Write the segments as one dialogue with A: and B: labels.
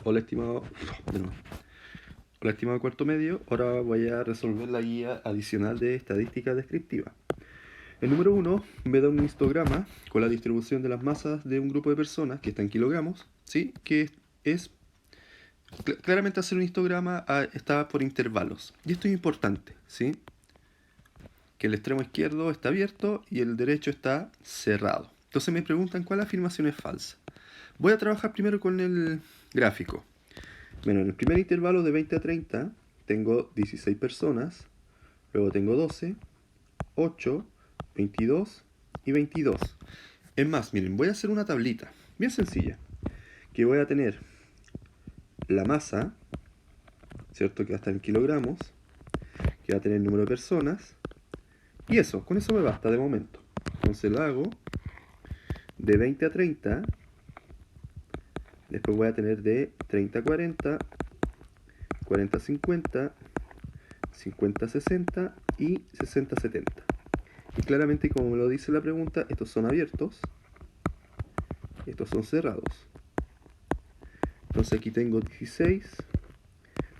A: Hola estimado, de nuevo. Hola estimado cuarto medio, ahora voy a resolver la guía adicional de estadística descriptiva. El número 1 me da un histograma con la distribución de las masas de un grupo de personas que está en kilogramos, ¿sí? Que es claramente hacer un histograma está por intervalos. Y esto es importante, ¿sí? Que el extremo izquierdo está abierto y el derecho está cerrado. Entonces me preguntan cuál afirmación es falsa. Voy a trabajar primero con el gráfico. Bueno, en el primer intervalo de 20 a 30 tengo 16 personas, luego tengo 12, 8, 22 y 22. Es más, miren, voy a hacer una tablita bien sencilla, que voy a tener la masa, ¿cierto? Que va a estar en kilogramos, que va a tener el número de personas, y eso, con eso me basta de momento. Entonces lo hago de 20 a 30, después voy a tener de 30 a 40, 40 a 50, 50 a 60 y 60 a 70. Y claramente, como me lo dice la pregunta, estos son abiertos, estos son cerrados. Entonces aquí tengo 16,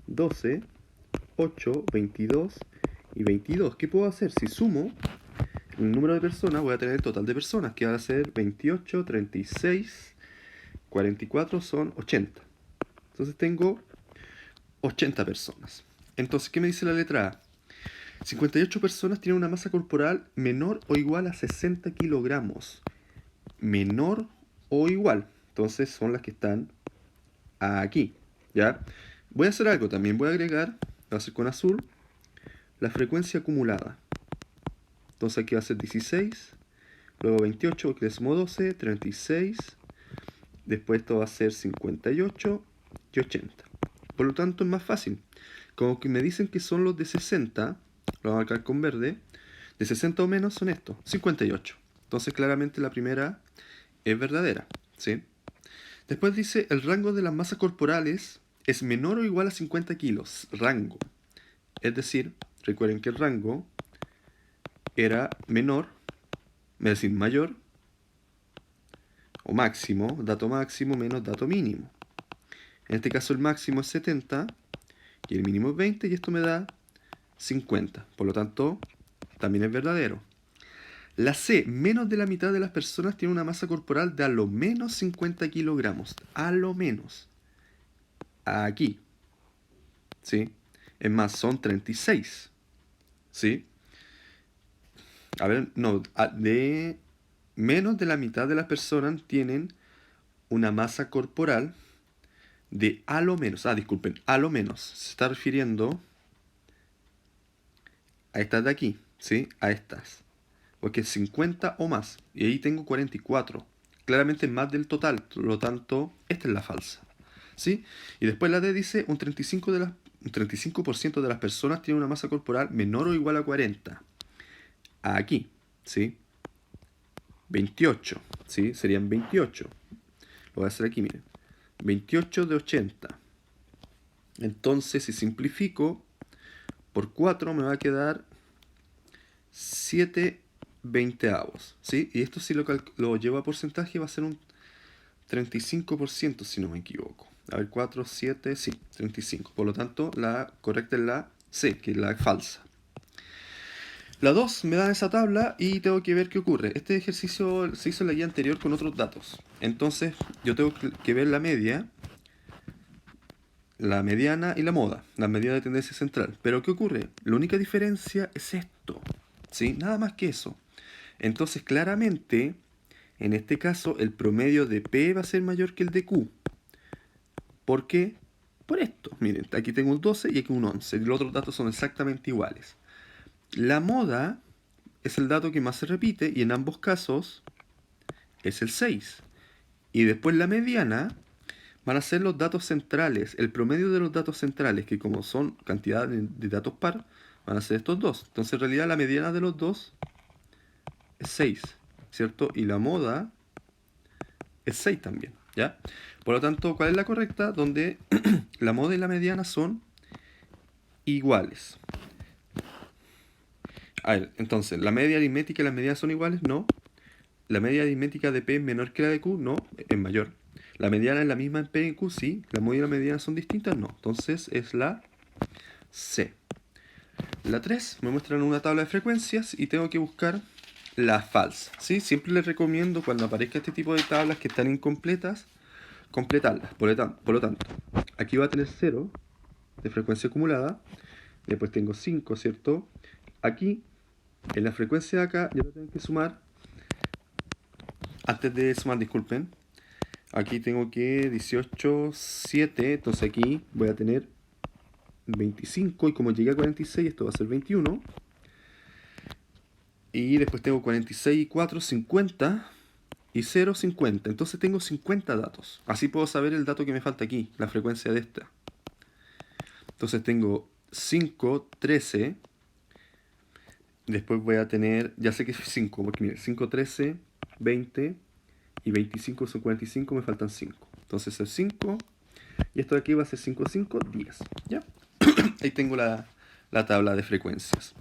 A: 12, 8, 22 y 22. ¿Qué puedo hacer? Si sumo el número de personas, voy a tener el total de personas, que va a ser 28, 36, 44, son 80. Entonces tengo 80 personas. Entonces, ¿qué me dice la letra A? 58 personas tienen una masa corporal menor o igual a 60 kilogramos. Menor o igual. Entonces son las que están aquí. ¿Ya? Voy a hacer algo también. Voy a agregar, voy a hacer con azul, la frecuencia acumulada. Entonces aquí va a ser 16, luego 28, porque le sumo 12, 36, después esto va a ser 58 y 80. Por lo tanto es más fácil. Como que me dicen que son los de 60, lo voy a marcar con verde, de 60 o menos son estos, 58. Entonces claramente la primera es verdadera, ¿sí? Después dice, el rango de las masas corporales es menor o igual a 50 kilos. Rango. Es decir, recuerden que el rango era menor, es decir, mayor o máximo, dato máximo menos dato mínimo. En este caso el máximo es 70 y el mínimo es 20 y esto me da 50. Por lo tanto, también es verdadero. La C, menos de la mitad de las personas tiene una masa corporal de a lo menos 50 kilogramos. A lo menos. Aquí. ¿Sí? Es más, son 36. ¿Sí? A ver, no, de menos de la mitad de las personas tienen una masa corporal de a lo menos. Disculpen, a lo menos. Se está refiriendo a estas de aquí, ¿sí? A estas. Porque es 50 o más. Y ahí tengo 44. Claramente más del total. Por lo tanto, esta es la falsa. ¿Sí? Y después la D dice un 35% de las personas tienen una masa corporal menor o igual a 40. Aquí, ¿sí? 28, ¿sí? Serían 28. Lo voy a hacer aquí, miren. 28 de 80. Entonces, si simplifico, por 4 me va a quedar 7 veinteavos, ¿sí? Y esto si lo llevo a porcentaje va a ser un 35%, si no me equivoco. A ver, 4, 7, sí, 35. Por lo tanto, la correcta es la C, que es la falsa. La 2 me da esa tabla y tengo que ver qué ocurre. Este ejercicio se hizo en la guía anterior con otros datos. Entonces, yo tengo que ver la media, la mediana y la moda, la medida de tendencia central. Pero ¿qué ocurre? La única diferencia es esto, ¿sí? Nada más que eso. Entonces, claramente, en este caso, el promedio de P va a ser mayor que el de Q. ¿Por qué? Por esto. Miren, aquí tengo un 12 y aquí un 11. Los otros datos son exactamente iguales. La moda es el dato que más se repite y en ambos casos es el 6. Y después la mediana van a ser los datos centrales, el promedio de los datos centrales, que como son cantidad de datos par, van a ser estos dos. Entonces en realidad la mediana de los dos es 6, ¿cierto? Y la moda es 6 también, ¿ya? Por lo tanto, ¿cuál es la correcta? Donde la moda y la mediana son iguales. A ver, entonces, ¿la media aritmética y las medianas son iguales? No. ¿La media aritmética de P es menor que la de Q? No, es mayor. ¿La mediana es la misma en P y en Q? Sí. ¿La móvil y la mediana son distintas? No. Entonces es la C. La 3 me muestran una tabla de frecuencias y tengo que buscar la falsa, ¿sí? Siempre les recomiendo cuando aparezca este tipo de tablas que están incompletas, completarlas. Por lo tanto, aquí va a tener 0 de frecuencia acumulada, después tengo 5, ¿cierto? Aquí, en la frecuencia de acá, yo tengo que sumar, antes de sumar, disculpen, aquí tengo que 18, 7, entonces aquí voy a tener 25 y como llegué a 46 esto va a ser 21 y después tengo 46 y 4, 50 y 0, 50, entonces tengo 50 datos, así puedo saber el dato que me falta aquí, la frecuencia de esta. Entonces tengo 5, 13, después voy a tener, ya sé que es 5, porque mire, 5, 13, 20 y 25 son 45, me faltan 5, entonces es 5 y esto de aquí va a ser 5, 5, 10, ¿ya? Ahí tengo la tabla de frecuencias.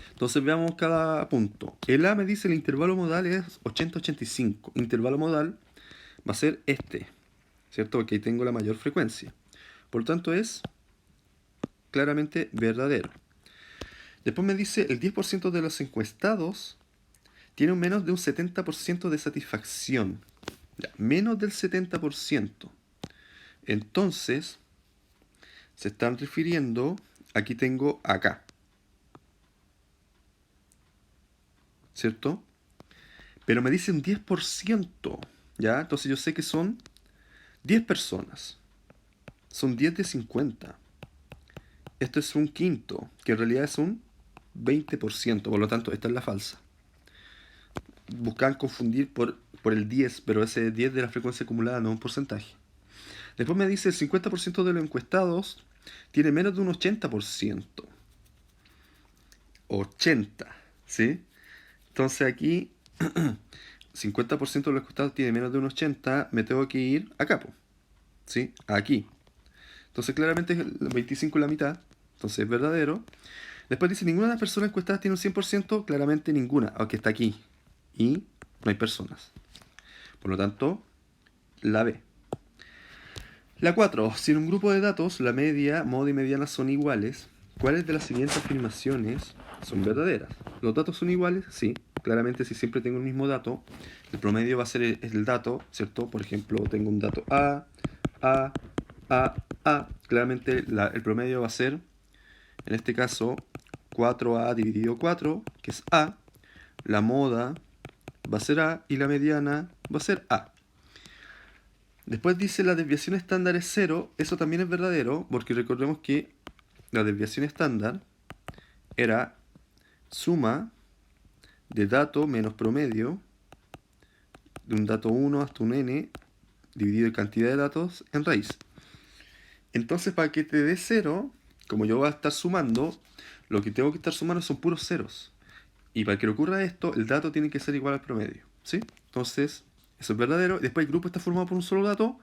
A: Entonces veamos cada punto. El A me dice el intervalo modal es 80-85. Intervalo modal va a ser este, ¿cierto? Porque ahí tengo la mayor frecuencia. Por lo tanto es claramente verdadero. Después me dice el 10% de los encuestados tienen menos de un 70% de satisfacción. Ya, menos del 70%. Entonces, se están refiriendo, aquí tengo acá, ¿cierto? Pero me dice un 10%, ¿ya? Entonces yo sé que son 10 personas. Son 10 de 50. Esto es un quinto, que en realidad es un 20%, por lo tanto, esta es la falsa. Buscan confundir por el 10, pero ese 10 de la frecuencia acumulada no es un porcentaje. Después me dice el 50% de los encuestados tiene menos de un 80%. 80, ¿sí? Entonces aquí, 50% de los encuestados tiene menos de un 80, me tengo que ir acá, ¿sí? Aquí. Entonces claramente el 25 es la mitad, entonces es verdadero. Después dice, ninguna de las personas encuestadas tiene un 100%, claramente ninguna, aunque está aquí. Y no hay personas. Por lo tanto, la B. La 4. Si en un grupo de datos la media, moda y mediana son iguales, ¿cuáles de las siguientes afirmaciones son verdaderas? ¿Los datos son iguales? Sí. Claramente si siempre tengo el mismo dato, el promedio va a ser el dato, ¿cierto? Por ejemplo, tengo un dato A, A, A. Claramente el promedio va a ser, en este caso, 4A dividido 4, que es A. La moda va a ser A y la mediana va a ser A. Después dice la desviación estándar es 0. Eso también es verdadero, porque recordemos que la desviación estándar era suma de dato menos promedio de un dato 1 hasta un n dividido en cantidad de datos en raíz. Entonces, para que te dé 0, como yo voy a estar sumando, lo que tengo que estar sumando son puros ceros. Y para que ocurra esto, el dato tiene que ser igual al promedio, ¿sí? Entonces, eso es verdadero. Después, el grupo está formado por un solo dato.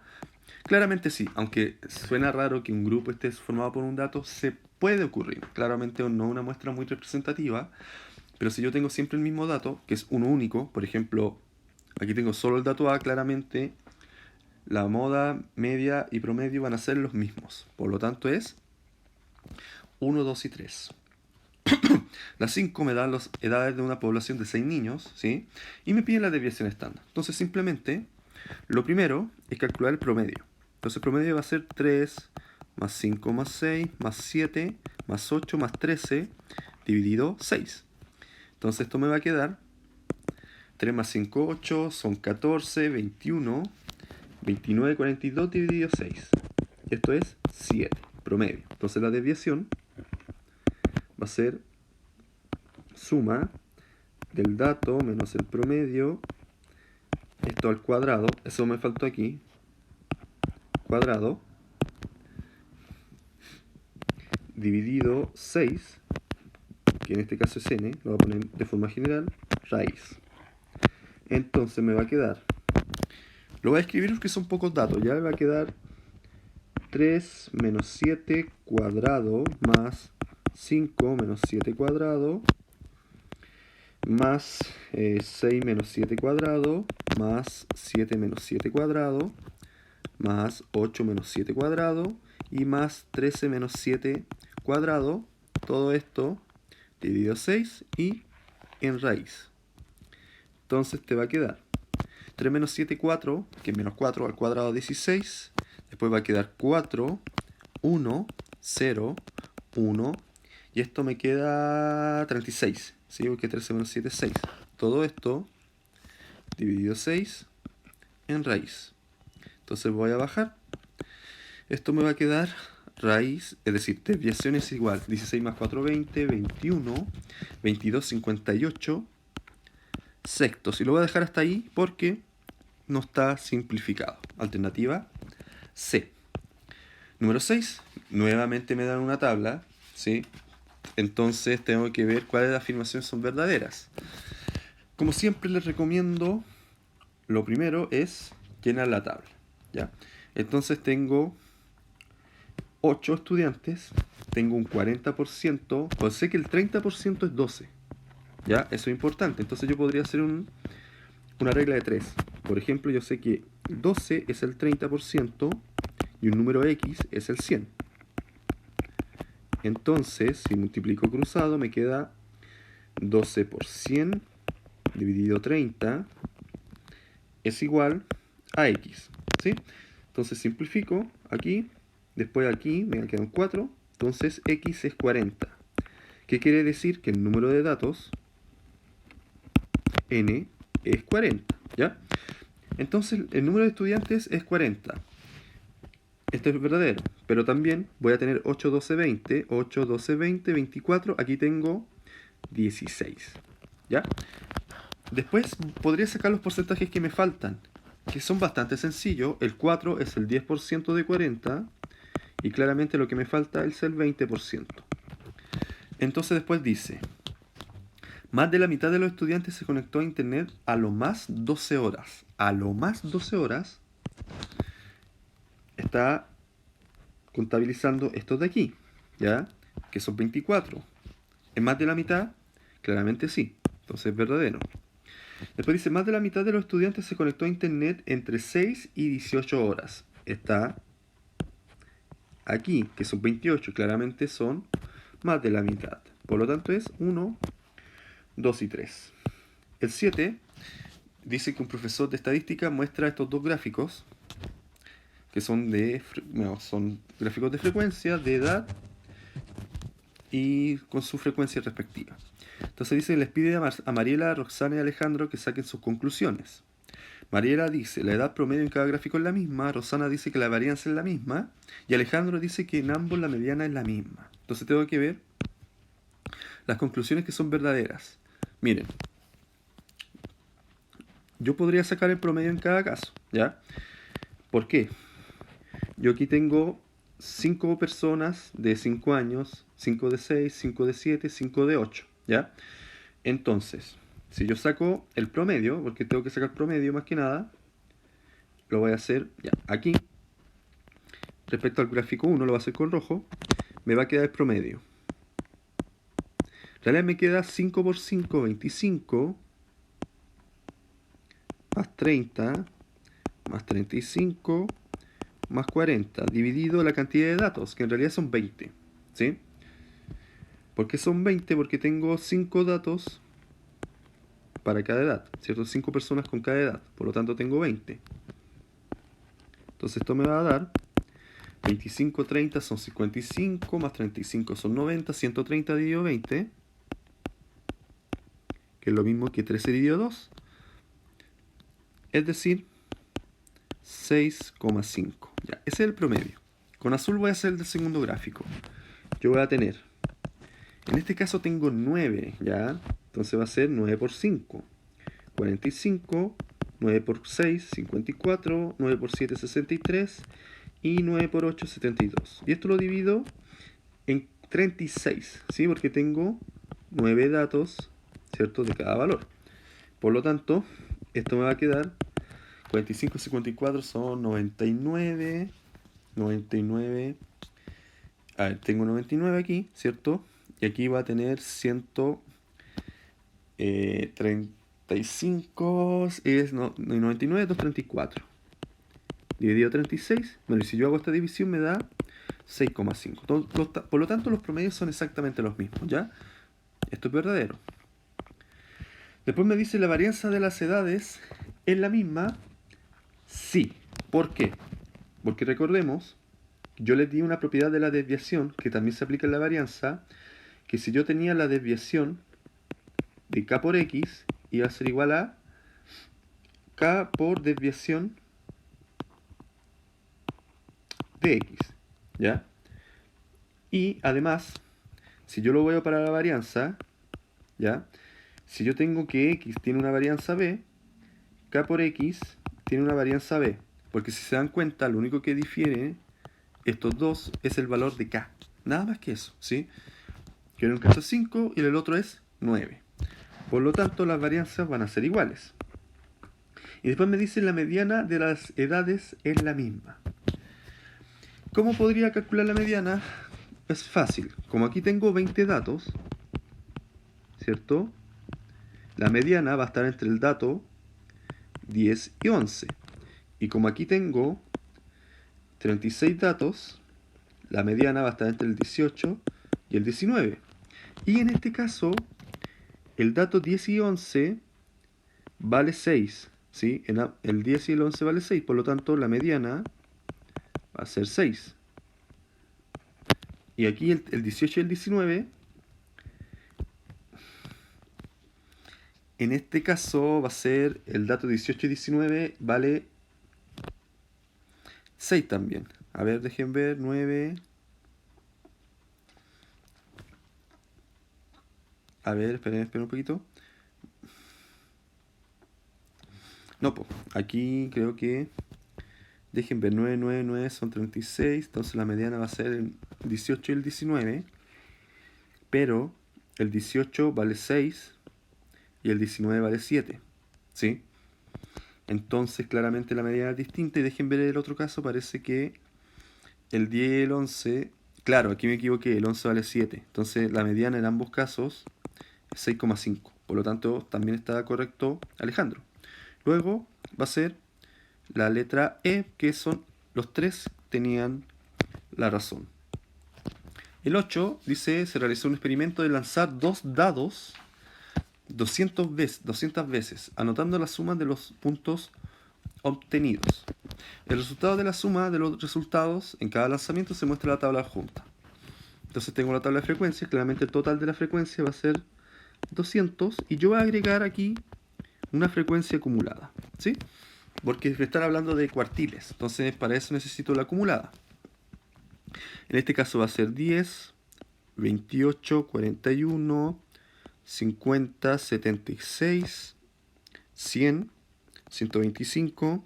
A: Claramente sí, aunque suena raro que un grupo esté formado por un dato, se puede ocurrir. Claramente no una muestra muy representativa, pero si yo tengo siempre el mismo dato, que es uno único, por ejemplo, aquí tengo solo el dato A, claramente la moda, media y promedio van a ser los mismos. Por lo tanto es 1, 2 y 3. Las 5 me dan las edades de una población de 6 niños, ¿sí? Y me piden la desviación estándar. Entonces simplemente, lo primero es calcular el promedio. Entonces el promedio va a ser 3 más 5 más 6 más 7 más 8 más 13 dividido 6. Entonces esto me va a quedar 3 más 5, 8, son 14, 21, 29, 42 dividido 6. Esto es 7, promedio. Entonces la desviación va a ser suma del dato menos el promedio, esto al cuadrado, eso me faltó aquí, cuadrado, dividido 6, que en este caso es n, lo voy a poner de forma general, raíz. Entonces me va a quedar, lo voy a escribir porque son pocos datos, ya me va a quedar 3 menos 7 cuadrado más 5 menos 7 cuadrado más 6 menos 7 cuadrado más 7 menos 7 cuadrado más 8 menos 7 cuadrado y más 13 menos 7 cuadrado. Todo esto dividido 6 y en raíz. Entonces te va a quedar 3 menos 7, 4, que es menos 4 al cuadrado 16. Después va a quedar 4, 1, 0, 1. Y esto me queda 36. ¿Sí? Porque 13 menos 7 es 6. Todo esto dividido 6 en raíz. Entonces voy a bajar. Esto me va a quedar raíz, es decir, desviación es igual. 16 más 4, 20, 21, 22, 58 sextos. Y lo voy a dejar hasta ahí porque no está simplificado. Alternativa C. Número 6. Nuevamente me dan una tabla, ¿sí? Entonces tengo que ver cuáles afirmaciones son verdaderas. Como siempre les recomiendo, lo primero es llenar la tabla, ¿ya? Entonces tengo 8 estudiantes, tengo un 40%, pues sé que el 30% es 12, ¿ya? Eso es importante. Entonces yo podría hacer una regla de 3. Por ejemplo, yo sé que 12 es el 30% y un número X es el 100. Entonces, si multiplico cruzado, me queda 12 por 100 dividido 30 es igual a X, ¿sí? Entonces simplifico aquí, después aquí me quedan 4, entonces X es 40. ¿Qué quiere decir? Que el número de datos, N, es 40, ¿ya? Entonces el número de estudiantes es 40. Esto es verdadero, pero también voy a tener 8, 12, 20, 8, 12, 20, 24, aquí tengo 16, ¿ya? Después podría sacar los porcentajes que me faltan, que son bastante sencillos. El 4 es el 10% de 40 y claramente lo que me falta es el 20%. Entonces después dice, más de la mitad de los estudiantes se conectó a internet a lo más 12 horas. A lo más 12 horas está contabilizando estos de aquí, ¿ya? Que son 24. ¿Es más de la mitad? Claramente sí. Entonces es verdadero. Después dice, más de la mitad de los estudiantes se conectó a internet entre 6 y 18 horas. Está aquí, que son 28, claramente son más de la mitad. Por lo tanto es 1, 2 y 3. El 7 dice que un profesor de estadística muestra estos dos gráficos, que son son gráficos de frecuencia, de edad y con su frecuencia respectiva. Entonces dice, les pide a Mariela, Roxana y Alejandro que saquen sus conclusiones. Mariela dice, la edad promedio en cada gráfico es la misma, Rosana dice que la varianza es la misma, y Alejandro dice que en ambos la mediana es la misma. Entonces tengo que ver las conclusiones que son verdaderas. Miren, yo podría sacar el promedio en cada caso, ¿ya? ¿Por qué? Yo aquí tengo 5 personas de 5 años, 5 de 6, 5 de 7, 5 de 8, ¿ya? Entonces, si yo saco el promedio, porque tengo que sacar promedio más que nada, lo voy a hacer ya aquí. Respecto al gráfico 1, lo voy a hacer con rojo. Me va a quedar el promedio. En realidad me queda 5 por 5, 25, más 30, más 35, más 40, dividido la cantidad de datos, que en realidad son 20. ¿Sí? ¿Por qué son 20? Porque tengo 5 datos para cada edad, ¿cierto? 5 personas con cada edad, por lo tanto tengo 20. Entonces esto me va a dar 25, 30 son 55, más 35 son 90, 130 dividido 20, que es lo mismo que 13 dividido 2, es decir, 6,5. Ya, ese es el promedio. Con azul voy a hacer el del segundo gráfico. Yo voy a tener, en este caso tengo 9, ¿ya? Entonces va a ser 9 por 5, 45, 9 por 6, 54, 9 por 7, 63 y 9 por 8, 72. Y esto lo divido en 36, ¿sí? Porque tengo 9 datos, ¿cierto? De cada valor. Por lo tanto, esto me va a quedar 45 y 54 son 99. 99. A ver, tengo 99 aquí, ¿cierto? Y aquí va a tener 135. Es, no, 99, 234. dividido 36. Bueno, y si yo hago esta división me da 6,5. Por lo tanto, los promedios son exactamente los mismos, ¿ya? Esto es verdadero. Después me dice la varianza de las edades es la misma. Sí. ¿Por qué? Porque recordemos, yo les di una propiedad de la desviación que también se aplica en la varianza, que si yo tenía la desviación de k por x, iba a ser igual a k por desviación de x, ¿ya? Y además, si yo lo voy para la varianza, ¿ya? Si yo tengo que x tiene una varianza b, k por x tiene una varianza b. Porque si se dan cuenta, lo único que difiere estos dos es el valor de k. Nada más que eso, ¿sí? Que en un caso es 5 y en el otro es 9. Por lo tanto, las varianzas van a ser iguales. Y después me dice la mediana de las edades es la misma. ¿Cómo podría calcular la mediana? Es fácil. Como aquí tengo 20 datos, ¿cierto? La mediana va a estar entre el dato 10 y 11. Y como aquí tengo 36 datos, la mediana va a estar entre el 18 y el 19. Y en este caso, el dato 10 y 11 vale 6. ¿Sí? El 10 y el 11 vale 6, por lo tanto la mediana va a ser 6. Y aquí el 18 y el 19, en este caso va a ser el dato 18 y 19 vale 6 también. A ver, dejen ver, 9. A ver, esperen un poquito. No, pues, aquí creo que... Dejen ver, 9, 9, 9 son 36, entonces la mediana va a ser el 18 y el 19, pero el 18 vale 6 y el 19 vale 7, ¿sí? Entonces claramente la mediana es distinta y dejen ver el otro caso, parece que el 10 y el 11, claro, aquí me equivoqué, el 11 vale 7, entonces la mediana en ambos casos es 6,5, por lo tanto también está correcto Alejandro. Luego va a ser la letra E, que son los tres tenían la razón. El 8 dice, se realizó un experimento de lanzar dos dados 200 veces, anotando la suma de los puntos obtenidos. El resultado de la suma de los resultados en cada lanzamiento se muestra en la tabla adjunta. Entonces tengo la tabla de frecuencias, claramente el total de la frecuencia va a ser 200 y yo voy a agregar aquí una frecuencia acumulada, ¿sí? Porque me están hablando de cuartiles, entonces para eso necesito la acumulada. En este caso va a ser 10, 28, 41, 50, 76, 100, 125,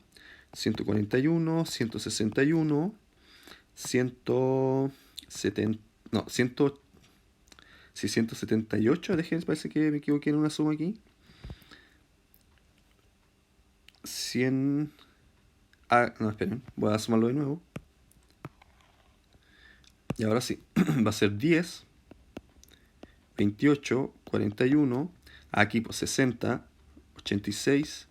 A: 141, 161, 170, no, 178, déjenme, parece que me equivoqué en una suma aquí. 100... no, esperen, voy a sumarlo de nuevo. Y ahora sí, va a ser 10, 28, 41, aquí pues 60, 86,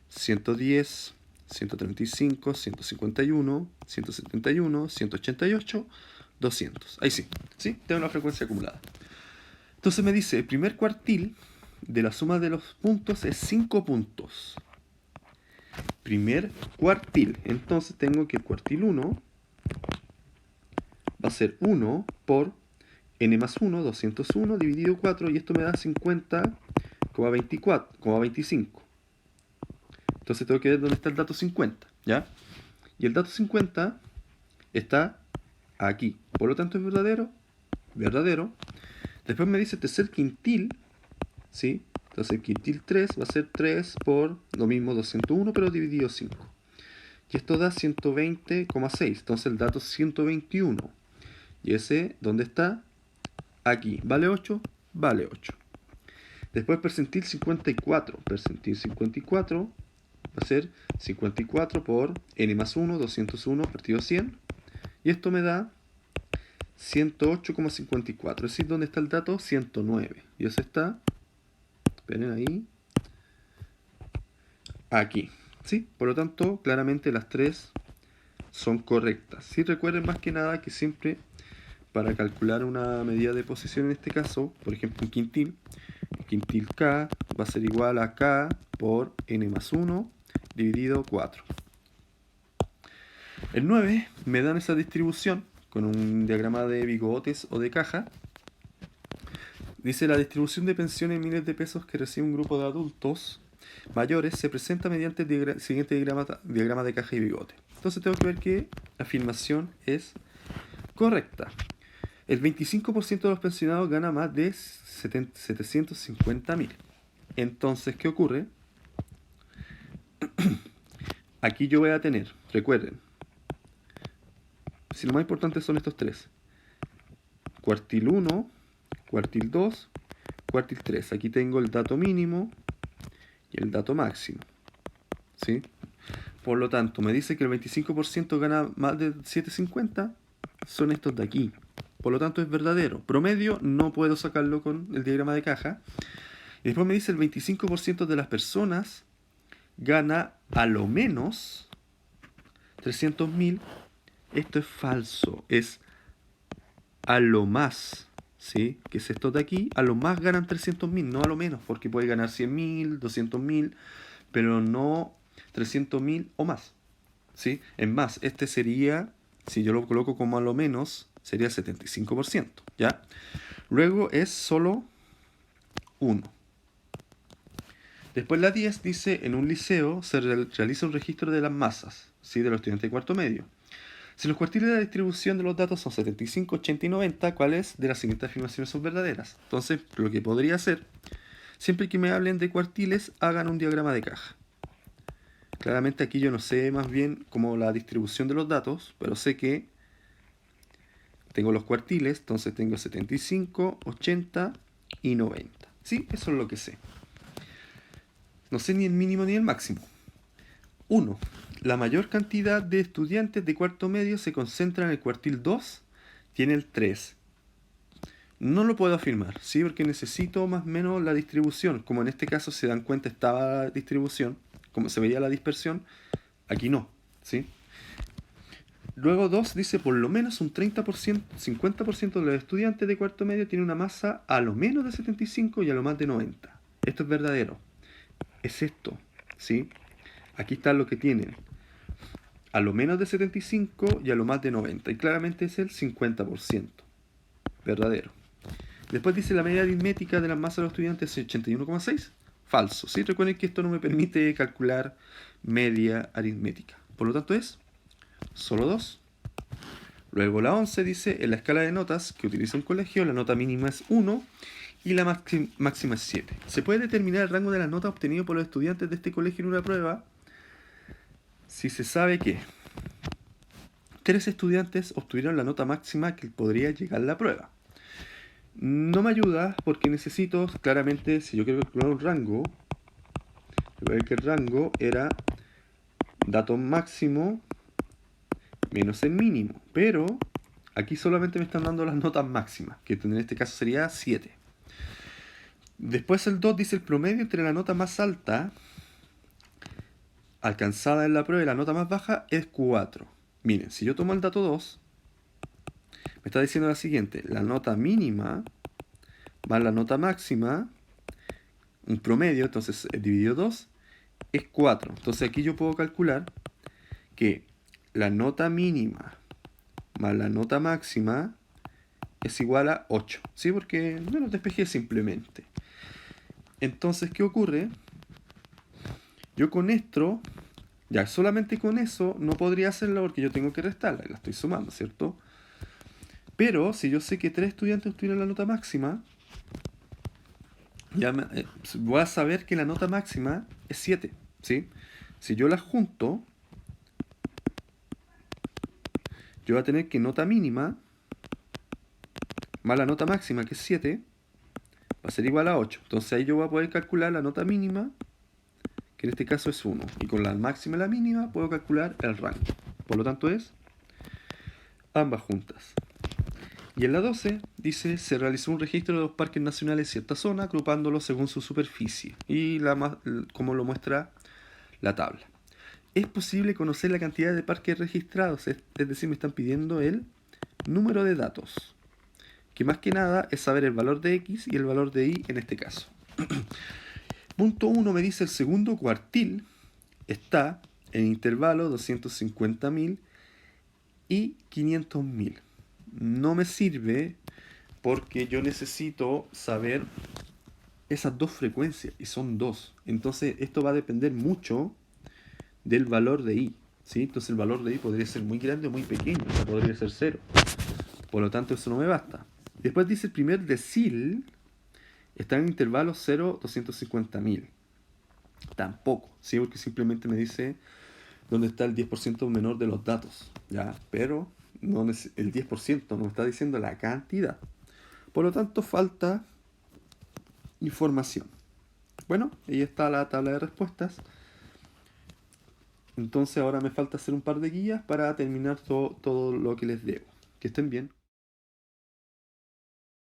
A: 110, 135, 151, 171, 188, 200. Ahí sí, ¿sí? Tengo una frecuencia acumulada. Entonces me dice, el primer cuartil de la suma de los puntos es 5 puntos. Primer cuartil. Entonces tengo que el cuartil 1 va a ser 1 por n más 1, 201, dividido 4, y esto me da 50,25. Entonces tengo que ver dónde está el dato 50, ¿ya? Y el dato 50 está aquí. Por lo tanto es verdadero. Verdadero. Después me dice tercer quintil, ¿sí? Entonces el quintil 3 va a ser 3 por lo mismo 201, pero dividido 5. Y esto da 120,6. Entonces el dato 121. Y ese, ¿dónde está? Aquí. ¿Vale 8? Vale 8. Después percentil 54. Percentil 54 va a ser 54 por n más 1, 201 partido 100. Y esto me da 108,54. Es decir, ¿dónde está el dato? 109. Y ese está, esperen ahí, aquí. ¿Sí? Por lo tanto, claramente las tres son correctas. Sí, recuerden más que nada que siempre para calcular una medida de posición en este caso, por ejemplo un quintil, el quintil K va a ser igual a K por N más 1 dividido 4. El 9 me dan esa distribución con un diagrama de bigotes o de caja. Dice: la distribución de pensiones en miles de pesos que recibe un grupo de adultos mayores se presenta mediante el siguiente diagrama de caja y bigote. Entonces tengo que ver que la afirmación es correcta. El 25% de los pensionados gana más de 750.000. Entonces, ¿qué ocurre? Aquí yo voy a tener, recuerden, si lo más importante son estos tres: cuartil 1, cuartil 2, cuartil 3. Aquí tengo el dato mínimo y el dato máximo, ¿sí? Por lo tanto, me dice que el 25% gana más de 750, son estos de aquí. Por lo tanto, es verdadero. Promedio no puedo sacarlo con el diagrama de caja. Y después me dice el 25% de las personas gana a lo menos 300.000. Esto es falso. Es a lo más, ¿sí? Que es esto de aquí. A lo más ganan 300.000, no a lo menos, porque puede ganar 100.000, 200.000, pero no 300.000 o más, ¿sí? Es más, este sería, si yo lo coloco como a lo menos, sería 75%, ¿ya? Luego es solo 1. Después la 10 dice: en un liceo se realiza un registro de las masas, ¿sí? De los estudiantes de cuarto medio. Si los cuartiles de la distribución de los datos son 75, 80 y 90, ¿cuáles de las siguientes afirmaciones son verdaderas? Entonces, lo que podría hacer, siempre que me hablen de cuartiles, hagan un diagrama de caja. Claramente aquí yo no sé más bien como la distribución de los datos, pero sé que tengo los cuartiles, entonces tengo 75, 80 y 90. ¿Sí? Eso es lo que sé. No sé ni el mínimo ni el máximo. 1. La mayor cantidad de estudiantes de cuarto medio se concentra en el cuartil 2 y en el 3. No lo puedo afirmar, ¿sí? Porque necesito más o menos la distribución. Como en este caso se dan cuenta estaba la distribución, como se veía la dispersión, aquí no, ¿sí? Luego 2 dice: por lo menos un 30%, 50% de los estudiantes de cuarto medio tiene una masa a lo menos de 75 y a lo más de 90. Esto es verdadero. Es esto, ¿sí? Aquí está lo que tienen. A lo menos de 75 y a lo más de 90. Y claramente es el 50%. Verdadero. Después dice: la medida aritmética de la masa de los estudiantes es 81,6. Falso. ¿Sí? Recuerden que esto no me permite calcular media aritmética. Por lo tanto es solo 2. Luego la 11 dice: en la escala de notas que utiliza un colegio, la nota mínima es 1 y la máxima es 7. Se puede determinar el rango de las notas obtenido por los estudiantes de este colegio en una prueba si se sabe que 3 estudiantes obtuvieron la nota máxima que podría llegar a la prueba. No me ayuda porque necesito, claramente, si yo quiero calcular un rango, voy a ver que el rango era dato máximo menos el mínimo. Pero aquí solamente me están dando las notas máximas, que en este caso sería 7. Después el 2 dice: el promedio entre la nota más alta alcanzada en la prueba y la nota más baja es 4. Miren, si yo tomo el dato 2, me está diciendo la siguiente: la nota mínima más la nota máxima, un promedio, entonces dividido 2, es 4. Entonces aquí yo puedo calcular que la nota mínima más la nota máxima es igual a 8. ¿Sí? Porque no lo despejé simplemente. Entonces, ¿qué ocurre? Yo con esto, ya solamente con eso, no podría hacerlo porque yo tengo que restarla, la estoy sumando, ¿cierto? Pero si yo sé que 3 estudiantes obtuvieron la nota máxima, ya voy a saber que la nota máxima es 7, ¿sí? Si yo las junto, yo voy a tener que nota mínima más la nota máxima, que es 7, va a ser igual a 8. Entonces ahí yo voy a poder calcular la nota mínima, que en este caso es 1. Y con la máxima y la mínima puedo calcular el rango. Por lo tanto es ambas juntas. Y en la 12 dice: se realizó un registro de los parques nacionales en cierta zona, agrupándolos según su superficie. Y como lo muestra la tabla. es posible conocer la cantidad de parques registrados, es decir, me están pidiendo el número de datos, que más que nada es saber el valor de X y el valor de Y en este caso. Punto 1 me dice el segundo cuartil está en intervalo 250.000 y 500.000. No me sirve porque yo necesito saber esas dos frecuencias y son dos. Entonces esto va a depender mucho del valor de I. ¿Sí? Entonces el valor de I podría ser muy grande o muy pequeño, o sea, podría ser 0. Por lo tanto eso no me basta. Después dice el primer decil está en intervalo 0, 250.000. Tampoco, ¿sí? Porque simplemente me dice dónde está el 10% menor de los datos, ¿ya? Pero no el 10% no me está diciendo la cantidad. Por lo tanto, falta información. Bueno, ahí está la tabla de respuestas. Entonces ahora me falta hacer un par de guías para terminar todo lo que les debo. Que estén bien.